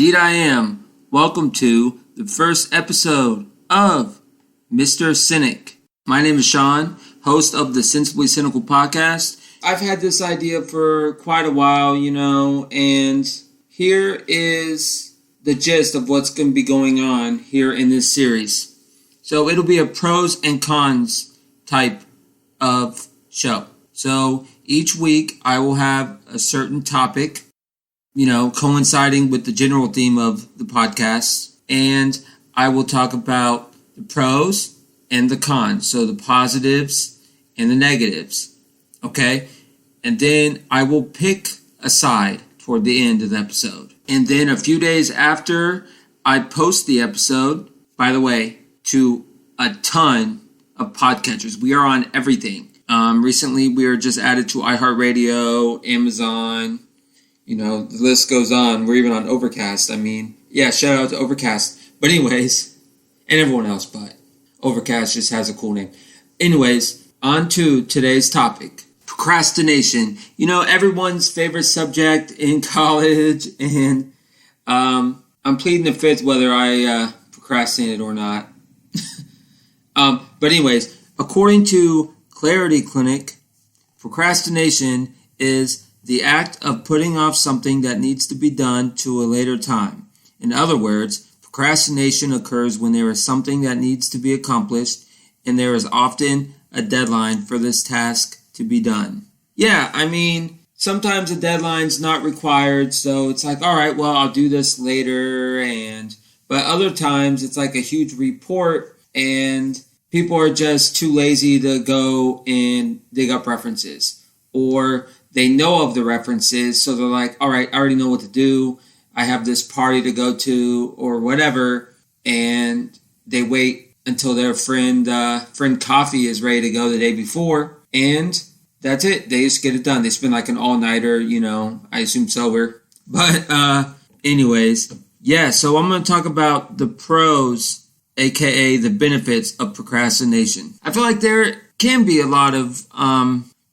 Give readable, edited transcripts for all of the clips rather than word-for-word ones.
Indeed I am. Welcome to the first episode of Mr. Cynic. My name is Sean, host of the Sensibly Cynical podcast. I've had this idea for quite a while, and here is the gist of what's going to be going on here in this series. So it'll be a pros and cons type of show. So each week I will have a certain topic, coinciding with the general theme of the podcast. And I will talk about the pros and the cons. So the positives and the negatives. Okay? And then I will pick a side toward the end of the episode. And then a few days after I post the episode, by the way, to a ton of podcatchers. We are on everything. Recently, we were just added to iHeartRadio, Amazon. The list goes on. We're even on Overcast. Shout out to Overcast. But anyways, and everyone else, but Overcast just has a cool name. Anyways, on to today's topic. Procrastination. Everyone's favorite subject in college, and I'm pleading the fifth whether I procrastinated or not. But anyways, according to Clarity Clinic, procrastination is the act of putting off something that needs to be done to a later time. In other words, procrastination occurs when there is something that needs to be accomplished and there is often a deadline for this task to be done. Yeah, sometimes a deadline's not required, so it's like, all right, well, I'll do this later. But other times it's like a huge report and people are just too lazy to go and dig up references. Or they know of the references, so they're like, all right, I already know what to do. I have this party to go to or whatever. And they wait until their friend coffee is ready to go the day before. And that's it. They just get it done. They spend like an all-nighter, I assume sober. But anyways, yeah, so I'm going to talk about the pros, aka the benefits of procrastination. I feel like there can be a lot of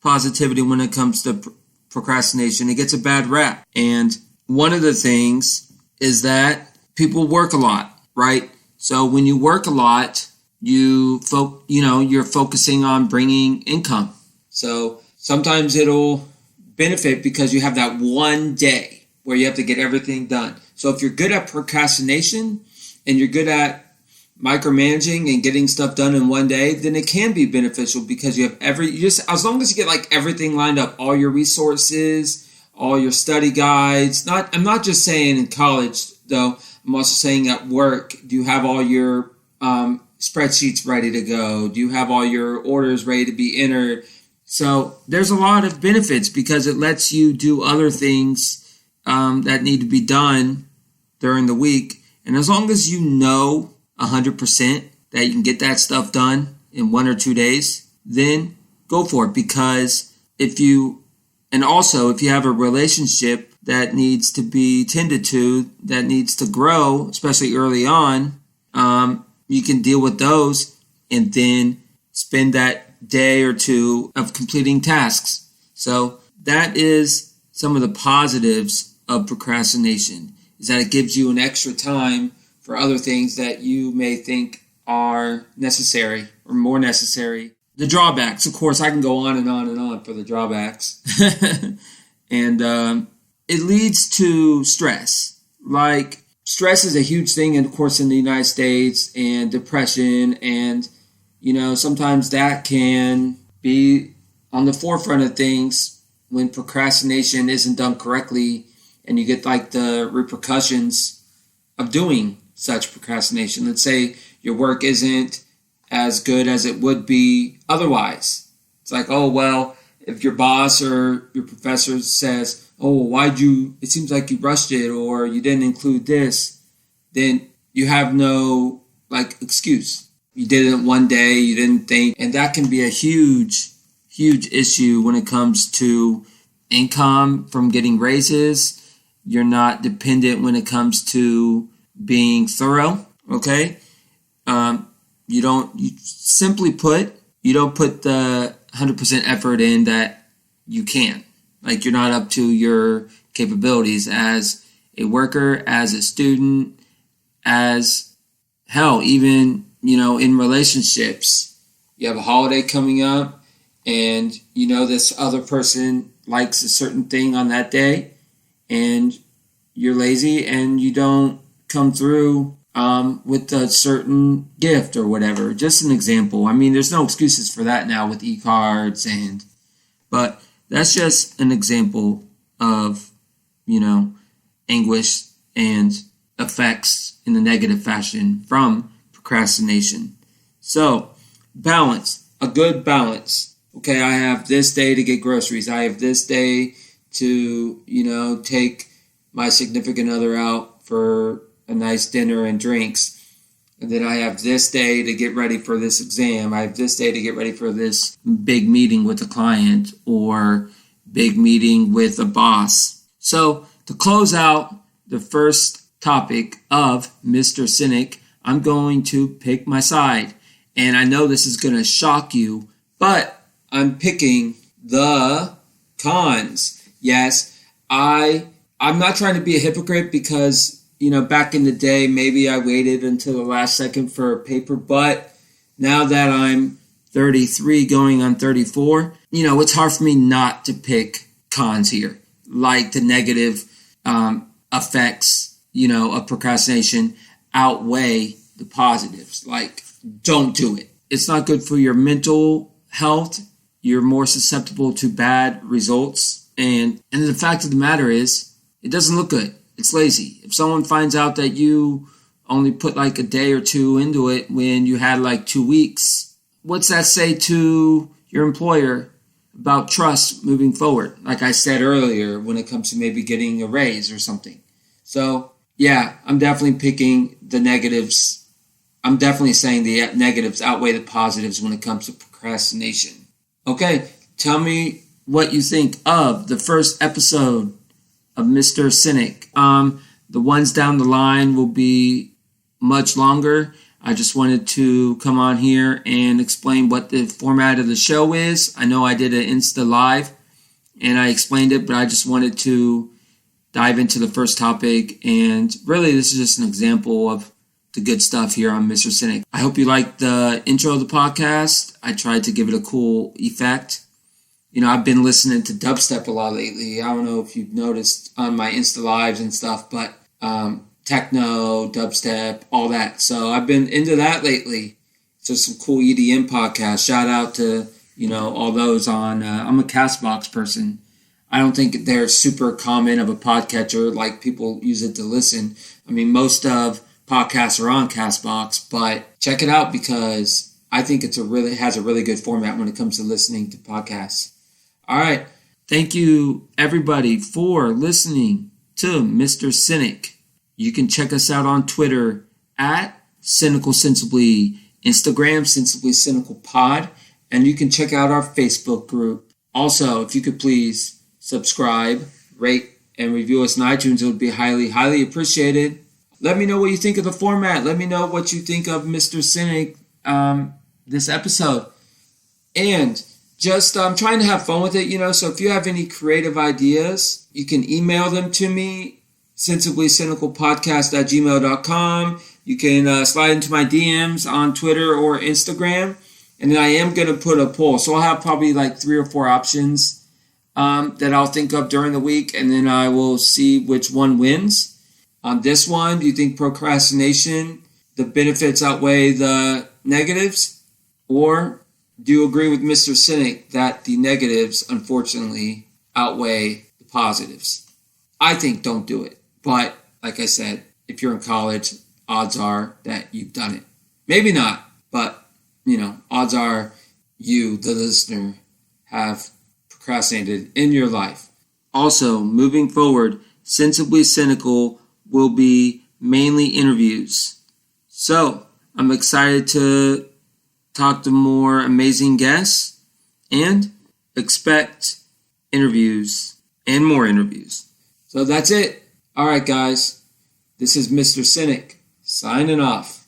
positivity when it comes to procrastination. It gets a bad rap. And one of the things is that people work a lot, right? So when you work a lot, you're focusing on bringing income. So sometimes it'll benefit because you have that one day where you have to get everything done. So if you're good at procrastination and you're good at micromanaging and getting stuff done in one day, then it can be beneficial because you have as long as you get like everything lined up, all your resources, all your study guides. I'm not just saying in college though, I'm also saying at work, do you have all your spreadsheets ready to go? Do you have all your orders ready to be entered? So there's a lot of benefits because it lets you do other things that need to be done during the week. And as long as you know 100% that you can get that stuff done in 1 or 2 days, then go for it. Because if you have a relationship that needs to be tended to, that needs to grow, especially early on, you can deal with those and then spend that day or two of completing tasks. So that is some of the positives of procrastination, is that it gives you an extra time for other things that you may think are necessary or more necessary. The drawbacks, of course, I can go on and on and on for the drawbacks. And it leads to stress. Like, stress is a huge thing, of course, in the United States, and depression. And, sometimes that can be on the forefront of things when procrastination isn't done correctly and you get like the repercussions of doing such procrastination. Let's say your work isn't as good as it would be otherwise. It's like, oh, well, if your boss or your professor says, oh, it seems like you rushed it or you didn't include this, then you have no excuse. You did it in one day, you didn't think, and that can be a huge, huge issue when it comes to income from getting raises. You're not dependent when it comes to being thorough, okay? You don't put the 100% effort in that you can. Like, you're not up to your capabilities as a worker, as a student, as hell, even, in relationships. You have a holiday coming up and this other person likes a certain thing on that day and you're lazy and you don't come through with a certain gift or whatever. Just an example. I mean, there's no excuses for that now with e-cards but that's just an example of, anguish and effects in the negative fashion from procrastination. So, balance, a good balance. Okay, I have this day to get groceries. I have this day to, take my significant other out for a nice dinner and drinks. And then I have this day to get ready for this exam. I have this day to get ready for this big meeting with a client or big meeting with a boss. So to close out the first topic of Mr. Cynic, I'm going to pick my side. And I know this is going to shock you, but I'm picking the cons. Yes, I'm not trying to be a hypocrite because, back in the day, maybe I waited until the last second for a paper, but now that I'm 33 going on 34, it's hard for me not to pick cons here, like the negative effects, of procrastination outweigh the positives. Like, don't do it. It's not good for your mental health. You're more susceptible to bad results. And the fact of the matter is, it doesn't look good. It's lazy. If someone finds out that you only put like a day or two into it when you had like 2 weeks, what's that say to your employer about trust moving forward? Like I said earlier, when it comes to maybe getting a raise or something. So, yeah, I'm definitely picking the negatives. I'm definitely saying the negatives outweigh the positives when it comes to procrastination. Okay, tell me what you think of the first episode of Mr. Cynic. The ones down the line will be much longer. I just wanted to come on here and explain what the format of the show is. I know I did an Insta Live and I explained it, but I just wanted to dive into the first topic. And really, this is just an example of the good stuff here on Mr. Cynic. I hope you liked the intro of the podcast. I tried to give it a cool effect. I've been listening to dubstep a lot lately. I don't know if you've noticed on my Insta Lives and stuff, but techno, dubstep, all that. So I've been into that lately. Just some cool EDM podcasts. Shout out to, all those on, I'm a Castbox person. I don't think they're super common of a podcatcher like people use it to listen. I mean, most of podcasts are on Castbox, but check it out because I think has a really good format when it comes to listening to podcasts. All right. Thank you, everybody, for listening to Mr. Cynic. You can check us out on Twitter at Cynical Sensibly, Instagram, Sensibly Cynical Pod, and you can check out our Facebook group. Also, if you could please subscribe, rate, and review us on iTunes, it would be highly, highly appreciated. Let me know what you think of the format. Let me know what you think of Mr. Cynic, this episode. And just trying to have fun with it, so if you have any creative ideas, you can email them to me, sensiblycynicalpodcast@gmail.com. You can slide into my DMs on Twitter or Instagram, and then I am going to put a poll. So I'll have probably like 3 or 4 options that I'll think of during the week, and then I will see which one wins. On this one, do you think procrastination, the benefits outweigh the negatives? Or do you agree with Mr. Cynic that the negatives, unfortunately, outweigh the positives? I think don't do it. But, like I said, if you're in college, odds are that you've done it. Maybe not, but, odds are you, the listener, have procrastinated in your life. Also, moving forward, Sensibly Cynical will be mainly interviews. So, I'm excited to talk to more amazing guests and expect interviews and more interviews. So that's it. All right, guys. This is Mr. Cynic signing off.